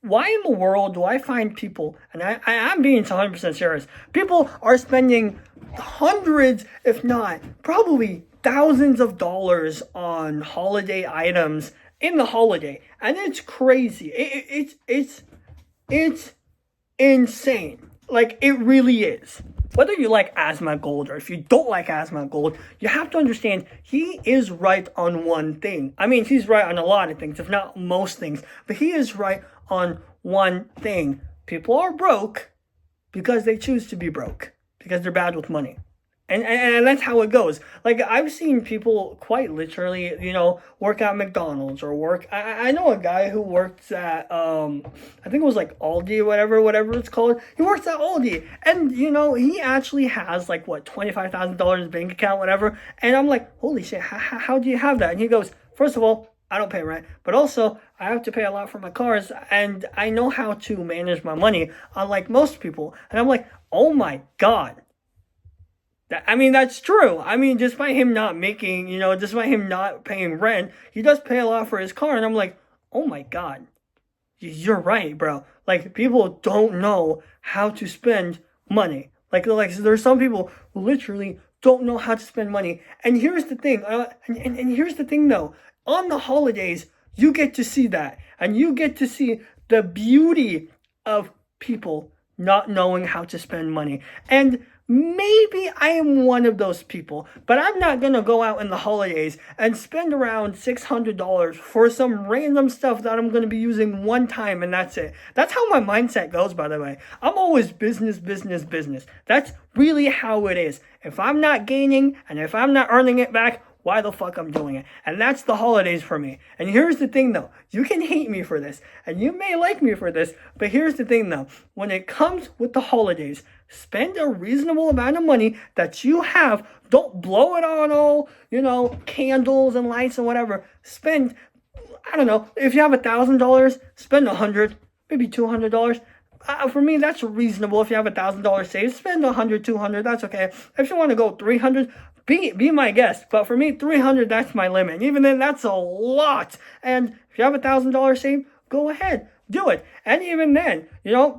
why in the world do I find people, and I'm being 100% serious, people are spending hundreds, if not probably thousands of dollars on holiday items in the holiday, and it's crazy. It's insane. Like, it really is. Whether you like Asthma Gold or if you don't like Asthma Gold, you have to understand he is right on one thing. I mean, he's right on a lot of things, if not most things, but he is right on one thing. People are broke because they choose to be broke, because they're bad with money. And that's how it goes. Like, I've seen people quite literally, work at McDonald's or work. I know a guy who works at, I think it was like Aldi, whatever it's called. He works at Aldi. And, he actually has like, $25,000 in his bank account, whatever. And I'm like, holy shit, how do you have that? And he goes, first of all, I don't pay rent, but also I have to pay a lot for my cars, and I know how to manage my money, unlike most people. And I'm like, oh my God. I mean, that's true. I mean, despite him not making, despite him not paying rent, he does pay a lot for his car. And I'm like, oh my God, you're right, bro. Like, people don't know how to spend money. Like there's some people who literally don't know how to spend money. And here's the thing, and here's the thing though, on the holidays, you get to see that. And you get to see the beauty of people not knowing how to spend money. And maybe I am one of those people, but I'm not going to go out in the holidays and spend around $600 for some random stuff that I'm going to be using one time, and that's it. That's how my mindset goes, by the way. I'm always business, business, business. That's really how it is. If I'm not gaining and if I'm not earning it back, why the fuck I'm doing it? And that's the holidays for me. And here's the thing though, you can hate me for this, and you may like me for this, but here's the thing though, when it comes with the holidays, spend a reasonable amount of money that you have. Don't blow it on all, candles and lights and whatever. Spend, I don't know, if you have $1,000, spend $100, maybe $200. For me, that's reasonable. If you have $1,000 saved, spend $100, $200, that's okay. If you want to go $300, be my guest. But for me, $300, that's my limit. Even then, that's a lot. And if you have $1,000 saved, go ahead, do it. And even then,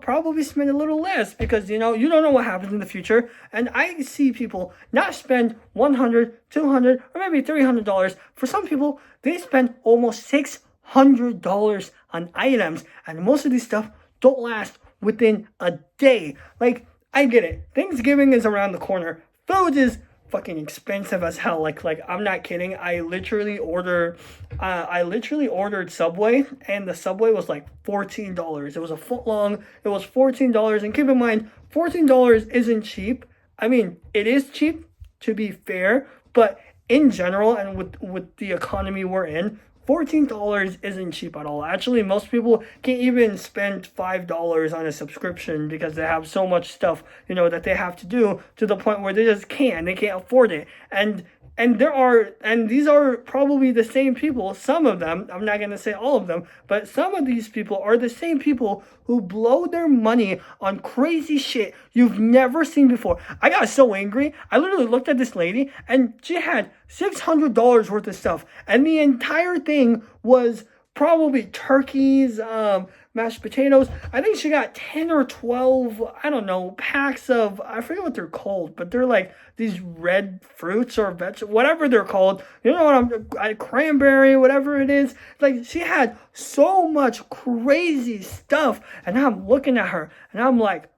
probably spend a little less, because, you don't know what happens in the future. And I see people not spend $100, $200, or maybe $300. For some people, they spend almost $600 on items. And most of these stuff don't last within a day. Like, I get it. Thanksgiving is around the corner. Food is fucking expensive as hell. Like I'm not kidding. I literally ordered Subway, and the Subway was like $14. It was a foot long. It was $14. And keep in mind, $14 isn't cheap. I mean, it is cheap, to be fair, but in general, and with the economy we're in, $14 isn't cheap at all. Actually, most people can't even spend $5 on a subscription because they have so much stuff, that they have to do, to the point where they just can't. They can't afford it. And these are probably the same people, some of them, I'm not going to say all of them, but some of these people are the same people who blow their money on crazy shit you've never seen before. I got so angry. I literally looked at this lady, and she had $600 worth of stuff, and the entire thing was probably turkeys, mashed potatoes. I think she got 10 or 12, I don't know, packs of, I forget what they're called, but they're like these red fruits or vegetables, whatever they're called. You know what cranberry, whatever it is. Like, she had so much crazy stuff, and I'm looking at her, and I'm like,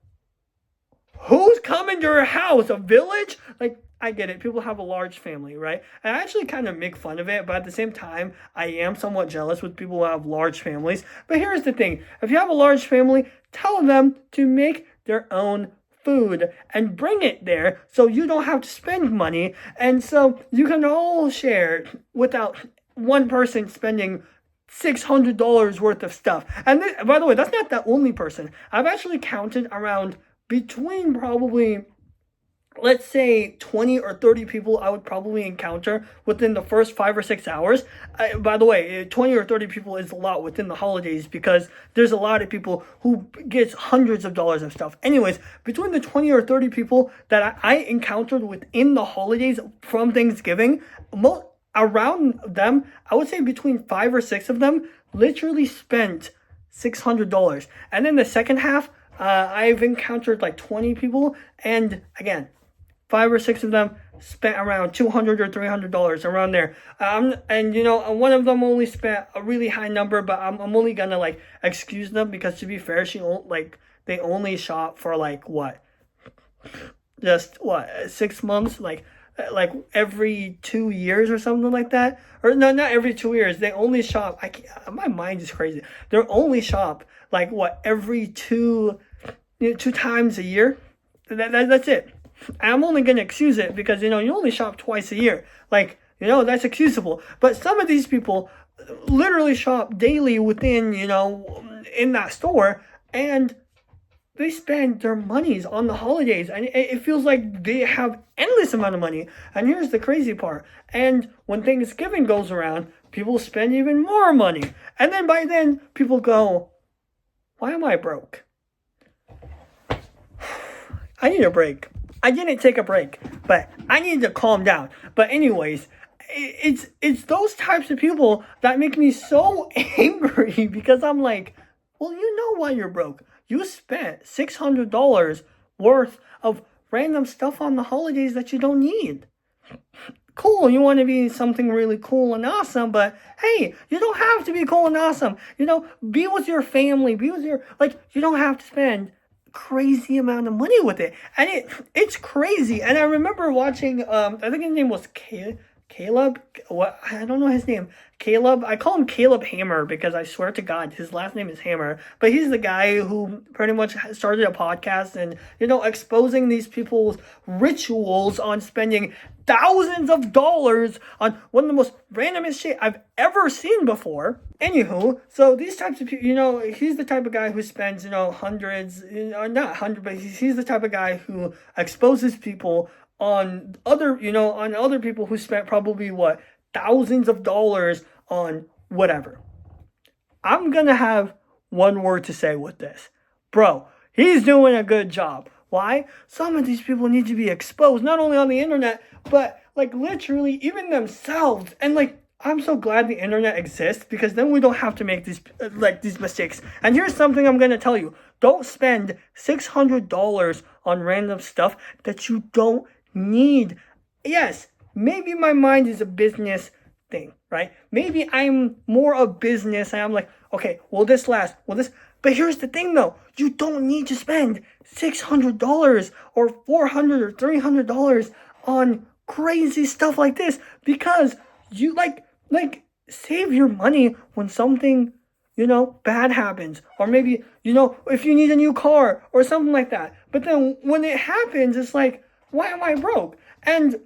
who's coming to her house? A village? Like, I get it. People have a large family, right? I actually kind of make fun of it, but at the same time, I am somewhat jealous with people who have large families. But here's the thing. If you have a large family, tell them to make their own food and bring it there so you don't have to spend money. And so you can all share without one person spending $600 worth of stuff. And by the way, that's not the only person. I've actually counted around between probably, let's say 20 or 30 people I would probably encounter within the first 5 or 6 hours. By the way, 20 or 30 people is a lot within the holidays because there's a lot of people who gets hundreds of dollars of stuff. Anyways, between the 20 or 30 people that I encountered within the holidays from Thanksgiving, around them, I would say between 5 or 6 of them literally spent $600. And then the second half, I've encountered like 20 people, and again, 5 or 6 of them spent around $200 or $300 around there. And you know, one of them only spent a really high number, but I'm only gonna like excuse them because, to be fair, they only shop for like what, just what, 6 months, like every 2 years or something like that. Or no, not every 2 years. They only shop. My mind is crazy. They only shop like what, every two times a year. That's it. I'm only gonna excuse it because, you know, you only shop twice a year. Like, you know, that's excusable. But some of these people literally shop daily within, you know, in that store, and they spend their monies on the holidays, and it feels like they have endless amount of money. And here's the crazy part. And when Thanksgiving goes around, people spend even more money. And then by then, people go, why am I broke? I need a break. I didn't take a break, but I need to calm down. But anyways, it's those types of people that make me so angry, because I'm like, well, you know why you're broke. You spent $600 worth of random stuff on the holidays that you don't need. Cool, you want to be something really cool and awesome, but hey, you don't have to be cool and awesome. You know, be with your family, you don't have to spend crazy amount of money with it. And it's crazy. And I remember watching, I think his name was Caleb, what, I don't know his name. Caleb, I call him Caleb Hammer because I swear to God, his last name is Hammer. But he's the guy who pretty much started a podcast and, you know, exposing these people's rituals on spending thousands of dollars on one of the most randomest shit I've ever seen before. Anywho, so these types of people, you know, he's the type of guy who spends, you know, hundreds, you know, not hundred, but he's the type of guy who exposes people on other people who spent probably what, thousands of dollars on whatever. I'm gonna have one word to say with this. Bro, he's doing a good job. Why? Some of these people need to be exposed, not only on the internet, but like literally even themselves. And like, I'm so glad the internet exists, because then we don't have to make these mistakes. And here's something I'm gonna tell you. Don't spend $600 on random stuff that you don't need. Yes, maybe my mind is a business thing, right? Maybe I'm more a business and I'm like, okay, will this last? But here's the thing though, you don't need to spend $600 or $400 or $300 on crazy stuff like this, because you like save your money when something, you know, bad happens, or maybe, you know, if you need a new car or something like that. But then when it happens, it's like, why am I broke? And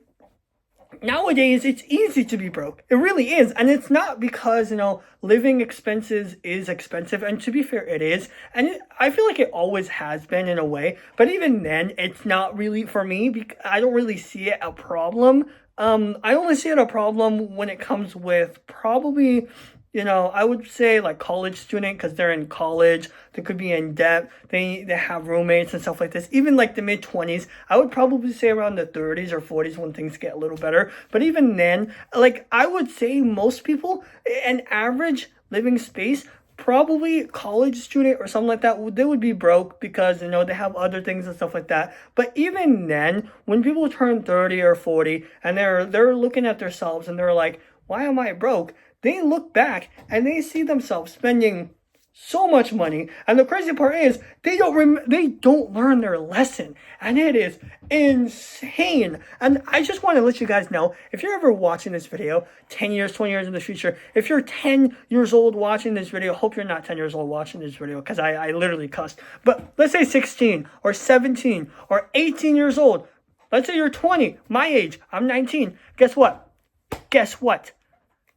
nowadays, it's easy to be broke. It really is. And it's not because, you know, living expenses is expensive. And to be fair, it is. And I feel like it always has been in a way. But even then, it's not really, for me, I don't really see it a problem. I only see it a problem when it comes with probably, you know, I would say like college student, because they're in college, they could be in debt, they have roommates and stuff like this. Even like the mid-20s, I would probably say around the 30s or 40s when things get a little better. But even then, like I would say most people, an average living space, probably college student or something like that, they would be broke because, you know, they have other things and stuff like that. But even then, when people turn 30 or 40 and they're looking at themselves and they're like, why am I broke? They look back and they see themselves spending so much money, and the crazy part is they don't learn their lesson, and it is insane. And I just want to let you guys know, if you're ever watching this video 10 years, 20 years in the future, if you're 10 years old watching this video, hope you're not 10 years old watching this video, because I literally cussed, but let's say 16 or 17 or 18 years old, let's say you're 20, my age, I'm 19, guess what?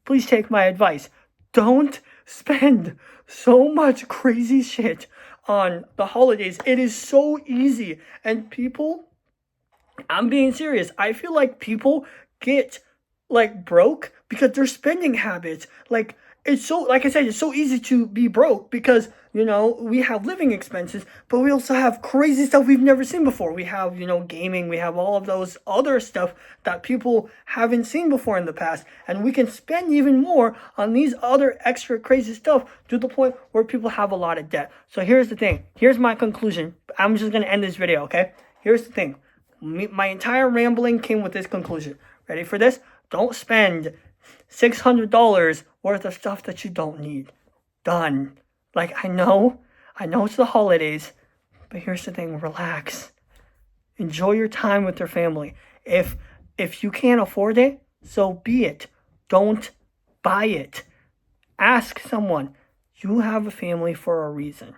Please take my advice. Don't spend so much crazy shit on the holidays. It is so easy. And people, I'm being serious, I feel like people get like broke because their spending habits, like it's so, like I said, it's so easy to be broke because we have living expenses, but we also have crazy stuff we've never seen before. We have, gaming, we have all of those other stuff that people haven't seen before in the past. And we can spend even more on these other extra crazy stuff to the point where people have a lot of debt. So here's the thing. Here's my conclusion. I'm just going to end this video, okay? Here's the thing. My entire rambling came with this conclusion. Ready for this? Don't spend $600 worth of stuff that you don't need. Done. Like, I know it's the holidays, but here's the thing, relax. Enjoy your time with your family. If you can't afford it, so be it. Don't buy it. Ask someone. You have a family for a reason,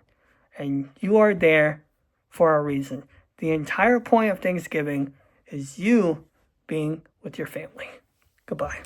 and you are there for a reason. The entire point of Thanksgiving is you being with your family. Goodbye.